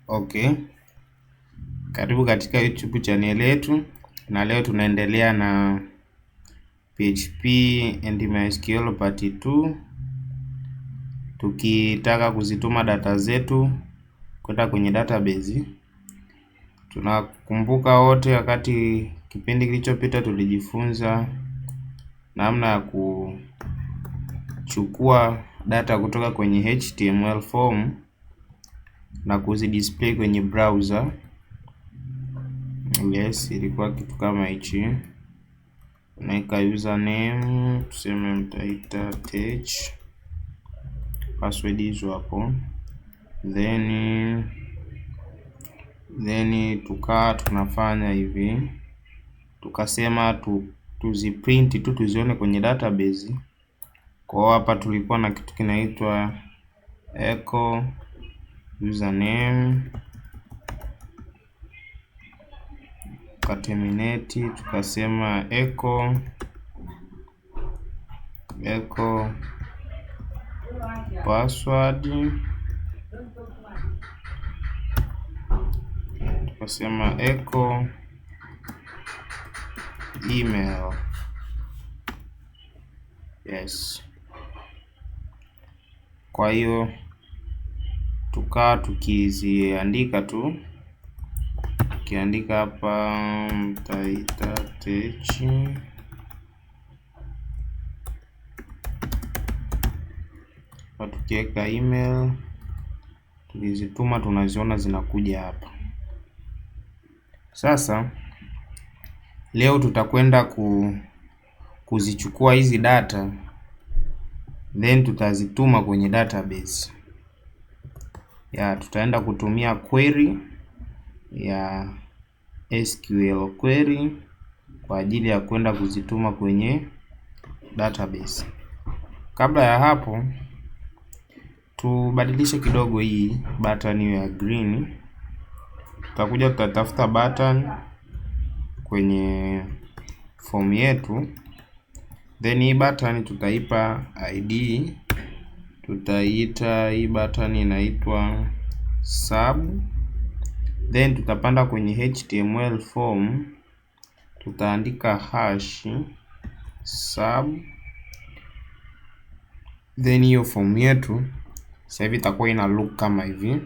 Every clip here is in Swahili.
Okay, karibu katika YouTube channel yetu, na leo tunaendelea na PHP and MySQL part 2, tukitaka kuzituma data zetu kwenda kwenye database. Tunakumbuka wote wakati kipindi kilichopita tulijifunza namna ya kuchukua data kutoka kwenye HTML form na kuzidisplay kwenye browser. Yes, ilikuwa kitu kama hichi. Unaweka username, tuseme mtaita tech, password hizo hapo, then tunafanya hivi, tukasema tuziprint tu tuzione kwenye database. Kwa hapa tulikuwa na kitu kinaitwa echo username, terminate, tukasema echo password, tukasema echo email. Yes, kwa hiyo tukiziandika tu, tukiandika hapa mtaita tech, tukiweka email, tukizituma tunaziona zinakuja hapa. Sasa leo tutakwenda kuzichukua hizi data, then tutazituma kwenye database. Tutaenda kutumia query ya SQL query kwa ajili ya kwenda kuzituma kwenye database. Kabla ya hapo, tubadilishe kidogo hii button ya green. Tutakuja tutatafuta button kwenye form yetu, then hii button tutaipa ID. Tutaita hii button inaitwa sub, then tutapanda kwenye HTML form, tutaandika hash sub, then hiyo form yetu sasa hivi itakuwa ina look kama hivi.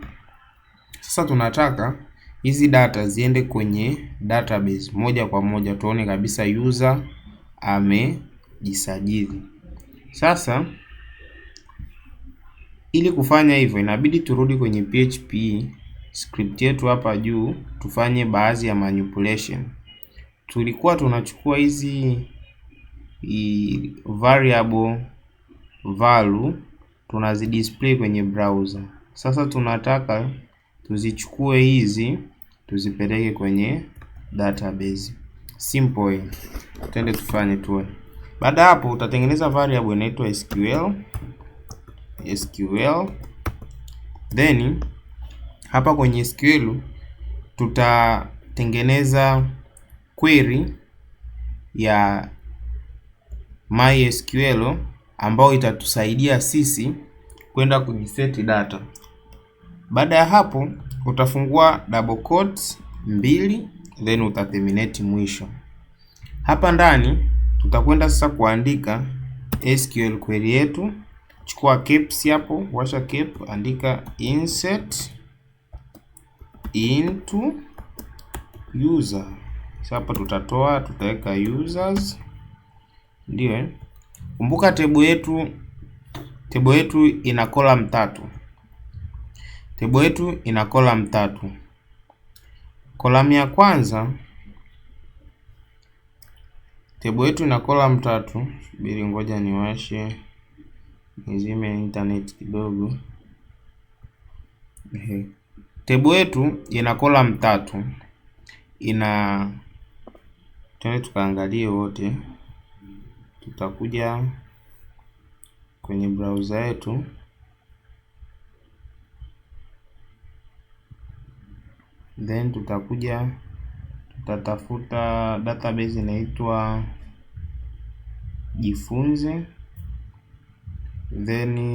Sasa tunataka hizi data ziende kwenye database moja kwa moja, tuone kabisa user amejisajili. Sasa ili kufanya hivyo inabidi turudi kwenye PHP script yetu hapa juu, tufanye baadhi ya manipulation. Tulikuwa tunachukua hizi variable value tunazidisplay kwenye browser. Sasa tunataka tuzichukue hizi tuzipeleke kwenye database. Simple. Twende tufanye tuone. Baada hapo utatengeneza variable inaitwa SQL. Then hapa kwenye SQL tutatengeneza query ya MySQL ambayo itatusaidia sisi kwenda kujiset data. Baada ya hapo utafungua double quotes 2, then utaterminate mwisho. Hapa ndani tutakwenda sasa kuandika SQL query yetu. Chukua caps hapo, washa cap, andika insert into user. Sasa hapa tutaweka users. Ndio. Kumbuka table yetu ina column 3. Table yetu ina column 3. Column ya kwanza, table yetu ina column 3. Subiri, ngoja niwashe nizime internet kidogo. Table yetu ina column 3. Twende tukaangalie wote. Tutakuja kwenye browser yetu, then tutatafuta database inaitwa jifunze, then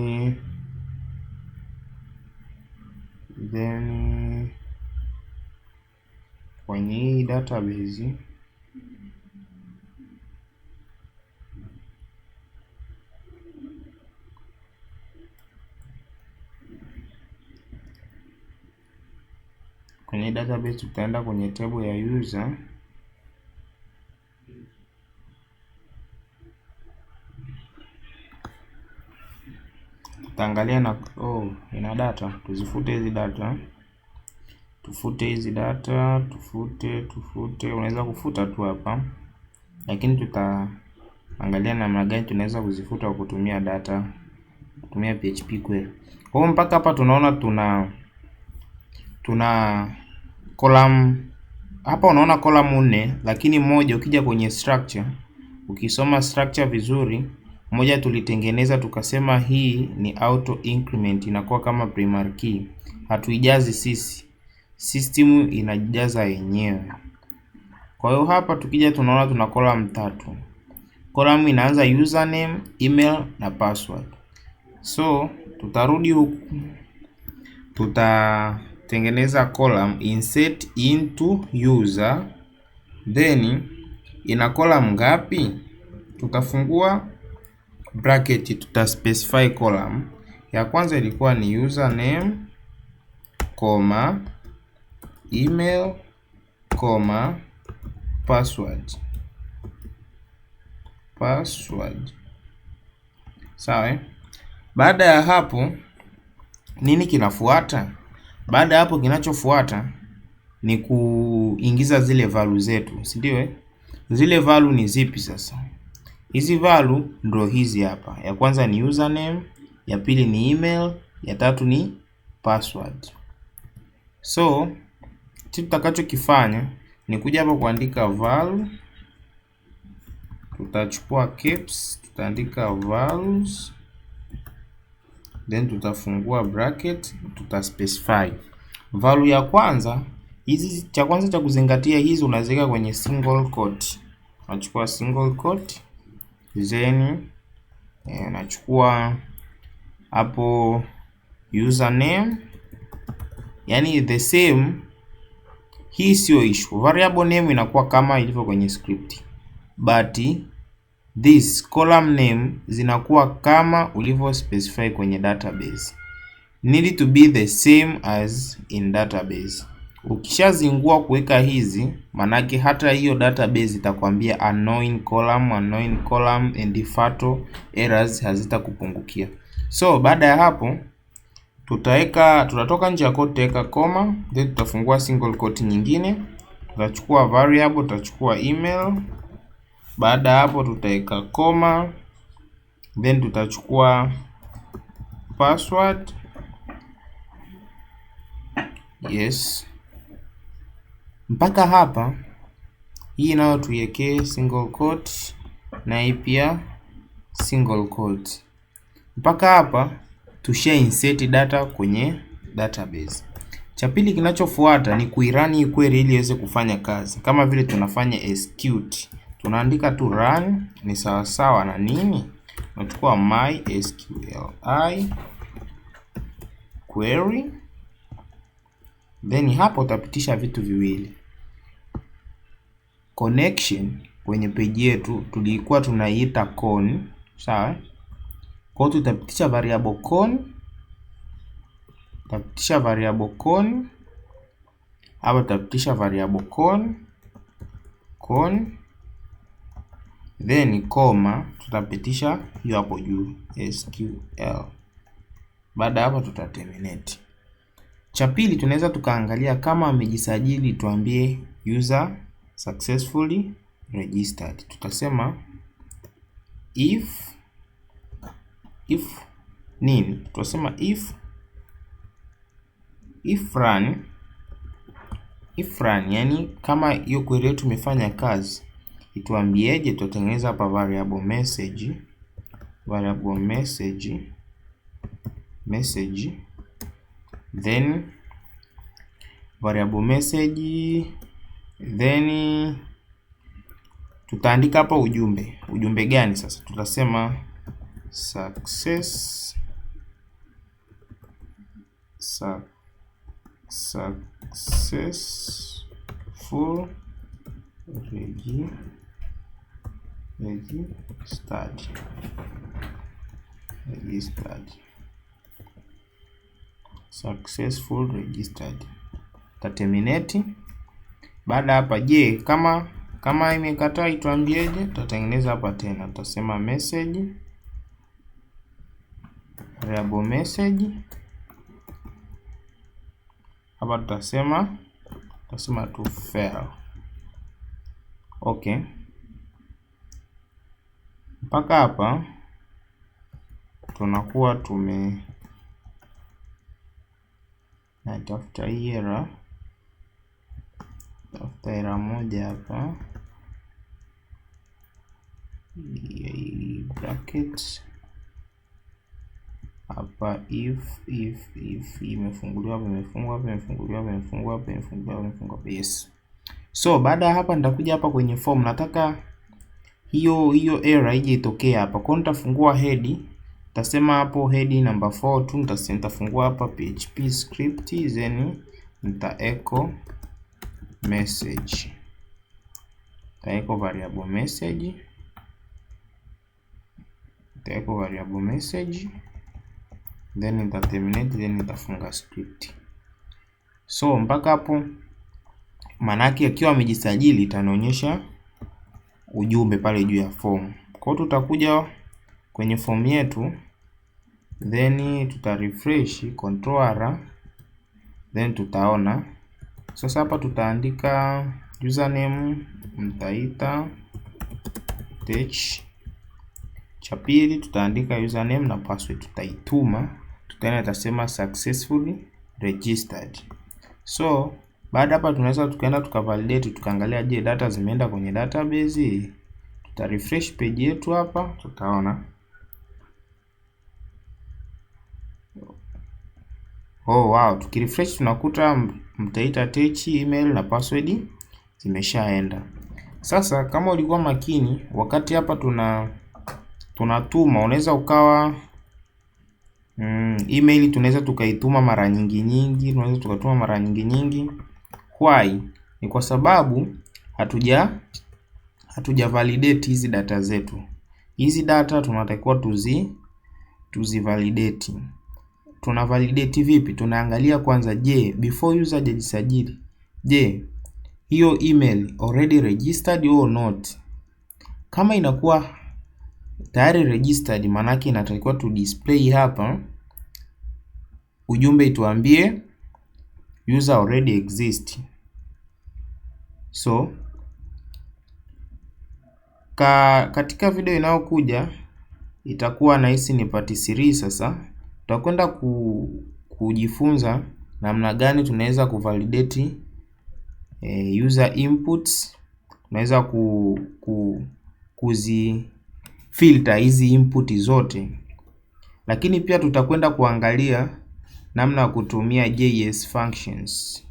kwenye hii database tutaenda kwenye table ya user. Tutaangalia na ina data, tuzifute hizi data. Tufute hizi data, tufute. Unaweza kufuta tu hapa, lakini tutaangalia namna gani tunaweza kuzifuta kwa kutumia data, kutumia PHP query. Kwa hiyo mpaka hapa tunaona tuna column hapa, unaona column 4, lakini moja ukija kwenye structure, ukisoma structure vizuri, moja tulitengeneza tukasema hii ni auto increment, inakuwa kama primary key, hatuijazi sisi, system inajaza yenyewe. Kwa hiyo hapa tukija tunaona tuna column 3. Column inaanza username, email na password. So tutarudi huku, tutatengeneza column insert into user, then ina column ngapi? Tutafungua bracket, tutaspecify column ya kwanza ilikuwa ni username, email, password. Sawa. Baada ya hapo nini kinafuata? Baada ya hapo kinachofuata ni kuingiza zile value zetu, si ndio? Zile value ni zipi sasa? Hizi value ndio hizi hapa. Ya kwanza ni username, ya pili ni email, ya tatu ni password. So kitu tutakachokifanya ni kuja hapa kuandika value, tutachukua caps, tutaandika values, then tutafungua bracket, tutaspecify value ya kwanza. Hizi cha kwanza cha kuzingatia, hizi unaziweka kwenye single quote. Unachukua single quote, then unachukua hapo username, yani the same. Hii sio issue, variable name inakuwa kama ilivyo kwenye script, but this column name zinakuwa kama ulivyo specify kwenye database, need to be the same as in database. Ukishazingua kuweka hizi, manake hata hiyo database itakwambia unknown column and fatal errors hazitakupungukia. So baada ya hapo tutatoka nje ya quote, tutaweka comma, then tutafungua single quote nyingine, tutachukua variable, tutachukua email. Baada ya hapo tutaweka comma, then tutachukua password. Yes. Mpaka hapa hii nayo tuiwekee single quote na hii pia single quote. Mpaka hapa tusha insert data kwenye database. Cha pili kinachofuata ni kuirun hii query ili iweze kufanya kazi. Kama vile tunafanya execute, tunaandika tu run ni sawa sawa na nini? Tunachukua mysqli query, then hapo utapitisha vitu viwili. Connection kwenye page yetu tulikuwa tunaiita con, sawa? Kwa hiyo tutapitisha variable con, hapa tutapitisha variable con, then comma, tutapitisha hiyo hapo juu SQL. Baada hapo tutaterminate. Cha pili tunaweza tukaangalia kama amejisajili, tuambie user successfully registered. Tutasema if nini? Tutasema if run, yani kama hiyo query yetu imefanya kazi, ituambieje? Tutatengeneza hapa variable message, then variable message, then tutaandika hapa ujumbe gani sasa? Tutasema successful registered. Taterminate. Baada hapa, je, kama imekataa ituambieje? Tutatengeneza hapa tena, tutasema message variable message. Hapa tutasema to fail. Okay, mpaka hapa tunakuwa natafuta hii error, tafuta error moja hapa, bracket hapa, if imefunguliwa, imefungwa. Yes. So baada ya hapa nitakuja hapa kwenye form, nataka hiyo error ije itokee hapa. Kwa nitafungua head, nitasema hapo head number 4 tu, nitafungua hapa PHP script, then nita echo message, variable message, then nita terminate, then nitafunga script. So mpaka hapo, manake akiwa amejisajili itanionyesha ujumbe pale juu ya form. Kwa hiyo tutakuja kwenye form yetu, then tuta refresh control, then tutaona sasa hapa tutaandika username, mtaita tech. Cha pili tutaandika username na password, tutaituma, tutaenda itasema successfully registered. So baada hapa tunaweza tukaenda tukavalidate, tukaangalia je, data zimeenda kwenye database. Tuta refresh page yetu hapa, tutaona wow, tukirefresh tunakuta mtaita tech, email na password zimeshaenda. Sasa kama ulikuwa makini wakati hapa tunatuma, unaweza ukawa email tunaweza tukaituma mara nyingi, tunaweza tukatuma mara nyingi. Why? Ni kwa sababu hatuja validate hizi data zetu. Hizi data tunatakiwa tuzi validate. Tuna validate vipi? Tunaangalia kwanza, je, before user hajajisajili, je, hiyo email already registered or not? Kama inakuwa tayari registered, manake inatakiwa tu display hapa ujumbe ituambie user already exist. So katika video inayokuja itakuwa nahisi ni part 3. Sasa tutakwenda kujifunza namna gani tunaweza kuvalidate user inputs. Tunaweza kuzifilter hizi input zote, lakini pia tutakwenda kuangalia namna ya kutumia JS functions.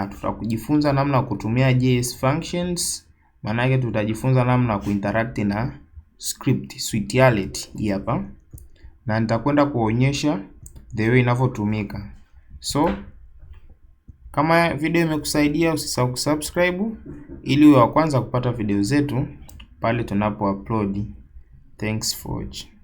Tutakujifunza namna ya kutumia JS functions, maana yake tutajifunza namna ya kuinteract na script Sweetality hii hapa, na nitakwenda kuonyesha the way inavyotumika. So kama video imekusaidia, usisahau kusubscribe ili uwe wa kwanza kupata video zetu pale tunapo upload. Thanks for watching.